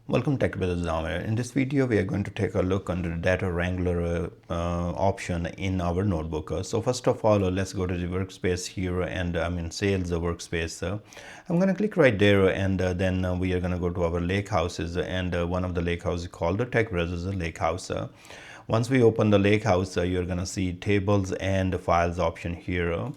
Welcome TechBrothersIT. In this video, we are going to take a look under the Data Wrangler option in our notebook. So first of all, let's go to the workspace here, and I'm in sales workspace. I'm going to click right there, and then we are going to go to our lake houses, and one of the lake houses is called the TechBrothers Lakehouse. Once we open the Lakehouse, you're going to see tables and files option here.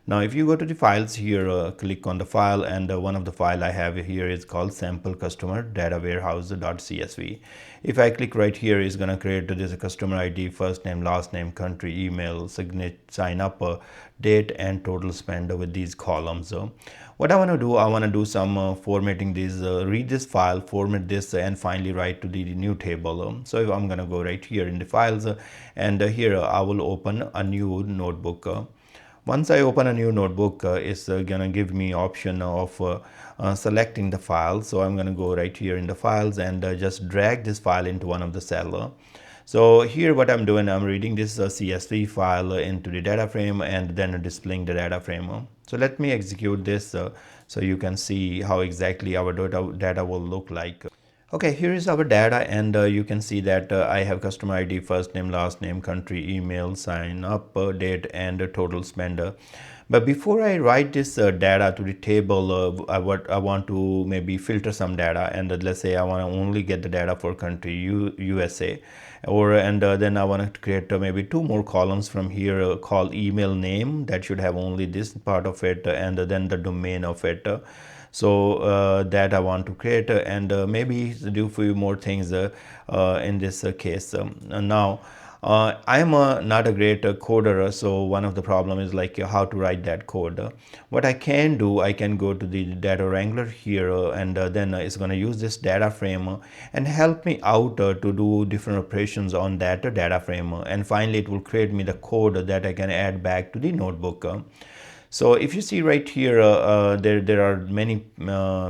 Now, if you go to the files here, click on the file, and one of the file I have here is called sample customer data warehouse.csv. If I click right here, it's going to create this customer ID, first name, last name, country, email, sign up, date, and total spend with these columns. What I want to do some formatting this, read this file, format this, and finally write to the new table. So if I'm going to go right here in the files, and here I will open a new notebook. Once I open a new notebook, it's gonna give me option of selecting the file. So I'm gonna go right here in the files and just drag this file into one of the cell. So here what I'm doing, I'm reading this CSV file into the data frame and then displaying the data frame. So let me execute this so you can see how exactly our data will look like. Okay, here is our data, and you can see that I have customer ID, first name, last name, country, email, sign up, date, and total spend. But before I write this data to the table, I want to maybe filter some data, and let's say I want to only get the data for country USA, and then I want to create maybe two more columns from here called email name that should have only this part of it, and then the domain of it. So that I want to create, and maybe do a few more things in this case. Now I'm not a great coder, so one of the problem is like how to write that code. What I can do, I can go to the Data Wrangler here, and then it's going to use this data frame and help me out to do different operations on that data frame, and finally it will create me the code that I can add back to the notebook. So if you see right here, there are many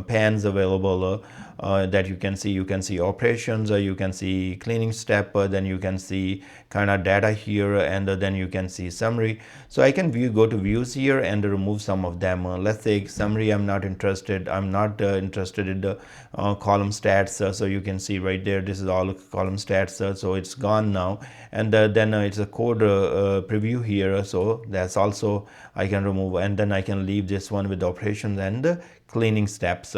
pans available that you can see operations, you can see cleaning step, then you can see kind of data here, and then you can see summary. So I can go to views here and remove some of them. Let's say summary, I'm not interested in the column stats. So you can see right there, this is all column stats, so it's gone now. And then it's a code preview here, so that's also I can remove, and then I can leave this one with the operations and the cleaning steps.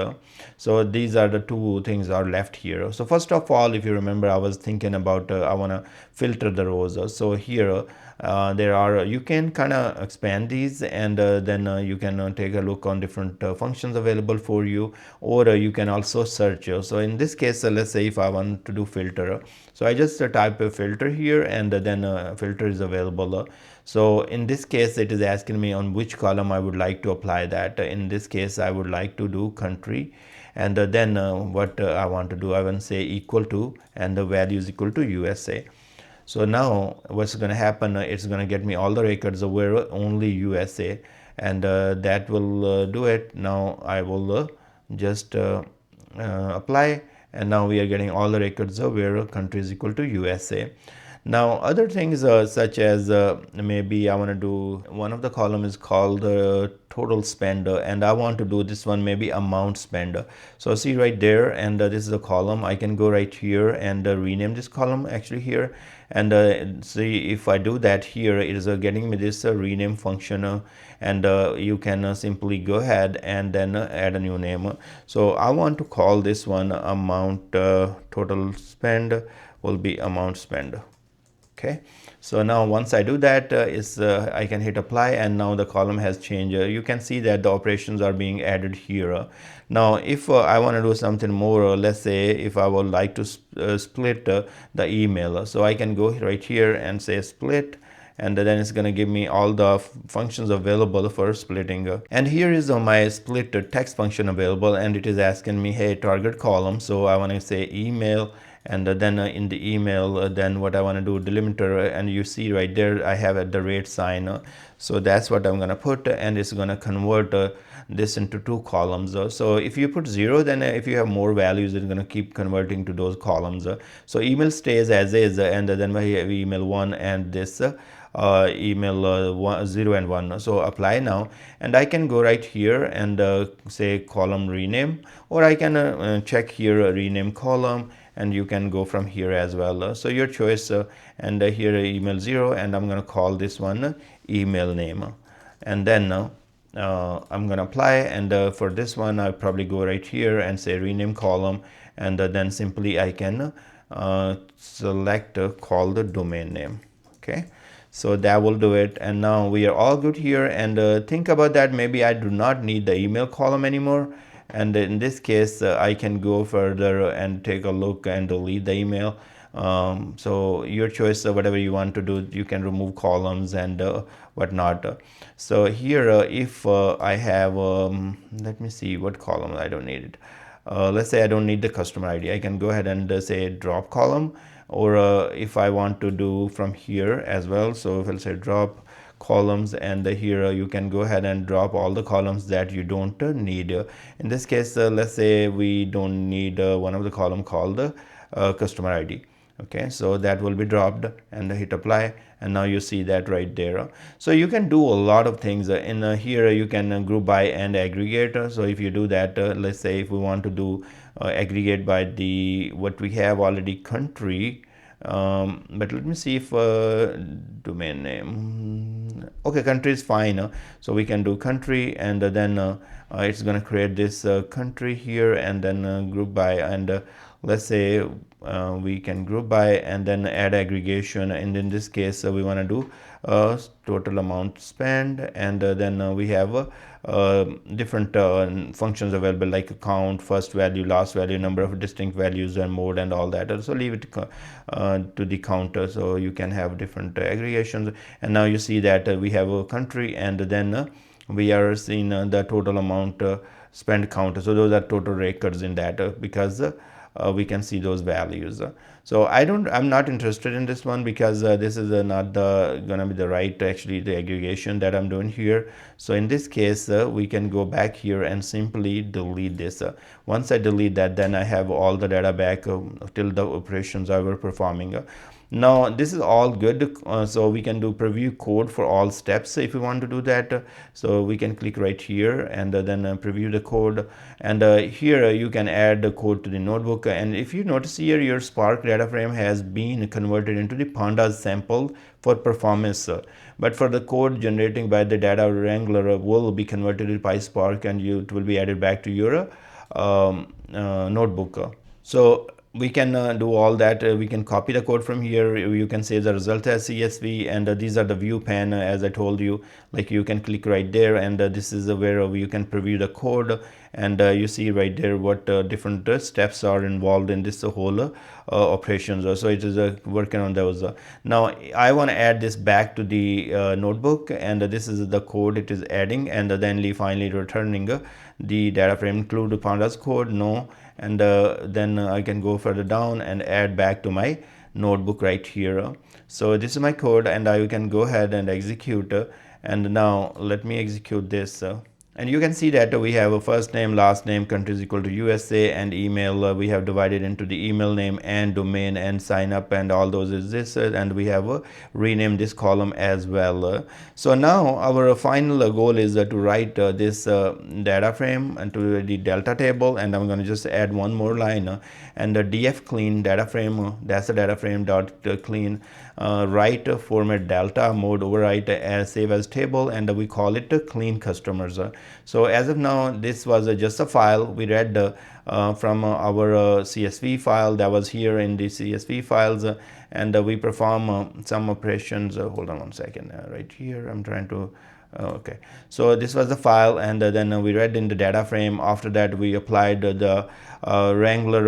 So these are the two things are left here. So first of all, if you remember, I was thinking about I want to filter the rows. So here there are, you can kind of expand these, and then you can take a look on different functions available for you, or you can also search. So in this case, let's say if I want to do filter, so I just type a filter here, and then filter is available. So in this case, it is asking me on which column I would like to apply that. In this case, I would like to do country, and then what I want to do, I want to say equal to, and the value is equal to USA. So now what's going to happen, it's going to get me all the records where only USA, and that will do it. Now I will just apply, and now we are getting all the records where country is equal to USA. Now other things such as maybe I want to do, one of the column is called total spend, and I want to do this one maybe amount spend. So see right there, and this is a column. I can go right here and rename this column actually here, and see if I do that here, it is getting me this rename function, and you can simply go ahead and then add a new name. So I want to call this one amount total spend will be amount spend. Okay, so now once I do that, I can hit apply, and now the column has changed. You can see that the operations are being added here. Now if I want to do something more, let's say if I would like to split the email, so I can go right here and say split, and then it's going to give me all the functions available for splitting. And here is my split text function available, and it is asking me, hey, target column. So I want to say email, and then in the email, then what I want to do, delimiter, and you see right there I have at the rate sign. So that's what I'm going to put, and it's going to convert this into two columns. So if you put 0, then if you have more values, it's going to keep converting to those columns. So email stays as is, and then I have email 1 and this email 0 and 1. So apply now, and I can go right here and say column rename, or I can check here rename column, and you can go from here as well. So your choice. And here email 0, and I'm going to call this one email name, and then I'm going to apply, and for this one I'll probably go right here and say rename column, and then simply I can select call the domain name. Okay, so that will do it, and now we are all good here. And think about that, maybe I do not need the email column anymore, and in this case I can go further and take a look and delete the email. So your choice, whatever you want to do, you can remove columns and whatnot. So here if I have let me see what column I don't need it. Let's say I don't need the customer ID, I can go ahead and say drop column, or if I want to do from here as well. So if I'll say drop columns, and here you can go ahead and drop all the columns that you don't need. In this case, let's say we don't need one of the column called customer ID. Okay, so that will be dropped, and hit apply, and now you see that right there. So you can do a lot of things in here. You can group by and aggregate. So if you do that, let's say if we want to do aggregate by the what we have already country, but let me see if domain name, okay, country is fine. So we can do country, and then it's going to create this country here, and then group by, and let's say we can group by and then add aggregation, and in this case we want to do total amount spent, and then we have different functions available, like count, first value, last value, number of distinct values, and mode, and all that. Also leave it to the counter, so you can have different aggregations. And now you see that we have a country, and then we are seeing the total amount spent counter. So those are total records in that, because we can see those values. So I'm not interested in this one, because this is not gonna be the right, actually, the aggregation that I'm doing here. So in this case we can go back here and simply delete this. Once I delete that, then I have all the data back till the operations I were performing. Now this is all good, so we can do preview code for all steps if we want to do that. So we can click right here, and then preview the code, and here you can add the code to the notebook. And if you notice here, your Spark data frame has been converted into the pandas sample for performance, but for the code generating by the Data Wrangler will be converted to PySpark, and it will be added back to your notebook. So we can do all that. We can copy the code from here. You can save the result as CSV, and these are the view pane, as I told you. Like, you can click right there, and this is where you can preview the code, and you see right there what different steps are involved in this whole operations. So it is working on those. Now I want to add this back to the notebook, and this is the code it is adding, and then finally returning the data frame. Include the pandas code, no, and then I can go further down and add back to my notebook right here. So this is my code, and I can go ahead and execute, and now let me execute this. And you can see that we have a first name, last name, country is equal to USA, and email we have divided into the email name and domain and sign up, and all those is this, and we have renamed this column as well. So now our final goal is to write this data frame into the delta table, and I'm going to just add one more line, and the df clean data frame, that's the data frame dot clean write format delta mode overwrite as save as table, and we call it clean customers. So as of now, this was just a file we read from our CSV file that was here in the CSV files, and we perform some operations. Hold on one second, right here I'm trying to okay, so this was the file, and then we read in the data frame. After that, we applied the Wrangler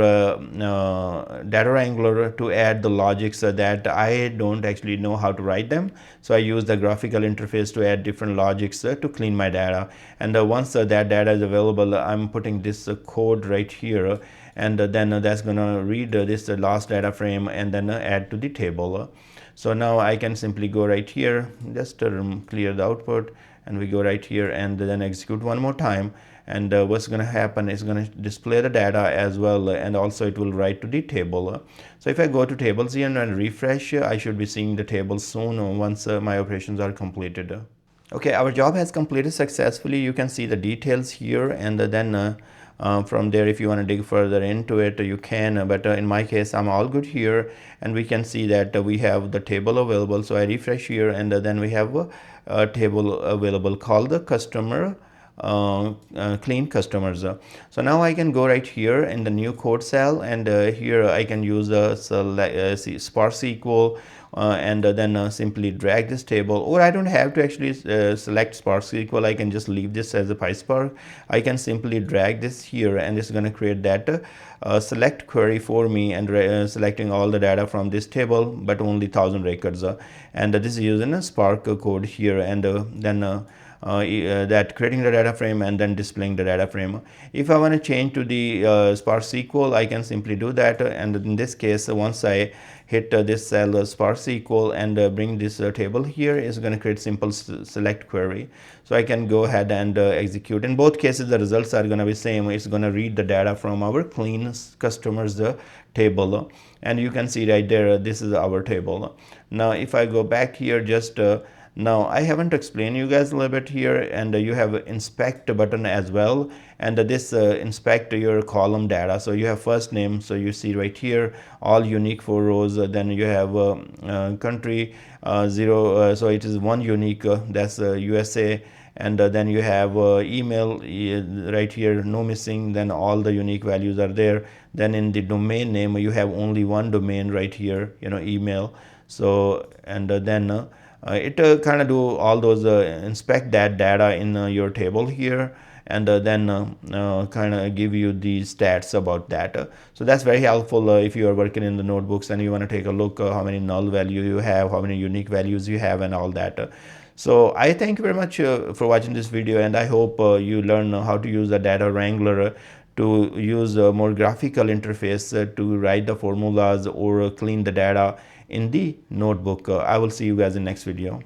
Data Wrangler to add the logics that I don't actually know how to write them. So I use the graphical interface to add different logics to clean my data. And once that data is available, I'm putting this code right here, and then that's gonna read this last data frame and then add to the table. So now I can simply go right here, just clear the output, and we go right here and then execute one more time, and what's going to happen is going to display the data as well, and also it will write to the table. So if I go to tables here and refresh, I should be seeing the table soon once my operations are completed. Okay, our job has completed successfully. You can see the details here, and then from there, if you want to dig further into it, you can, but in my case, I'm all good here, and we can see that we have the table available. So I refresh here, and then we have a table available called the customer clean customers. So now I can go right here in the new code cell, and here I can use sparse SQL, and then simply drag this table, or I don't have to actually select sparse SQL. I can just leave this as a PySpark. I can simply drag this here, and it's going to create that select query for me, and selecting all the data from this table, but only 1000 records, and this is using a Spark code here, and then that creating the data frame and then displaying the data frame. If I want to change to the sparse SQL, I can simply do that, and in this case, once I hit this cell sparse SQL and bring this table here, is going to create simple select query. So I can go ahead and execute. In both cases, the results are going to be same. It's going to read the data from our clean customers table, and you can see right there, this is our table. Now if I go back here, just now I haven't explained you guys a little bit here, and you have inspect button as well, and this inspect your column data. So you have first name, so you see right here all unique 4 rows, then you have country 0, so it is 1 unique, that's USA, and then you have email right here, no missing, then all the unique values are there. Then in the domain name, you have only 1 domain right here, email. So and then it kind of do all those inspect that data in your table here, and then kind of give you the stats about that. So that's very helpful if you are working in the notebooks and you want to take a look how many null value you have, how many unique values you have, and all that. So I thank you very much for watching this video, and I hope you learn how to use the Data Wrangler to use a more graphical interface to write the formulas or clean the data in the notebook. I will see you guys in next video.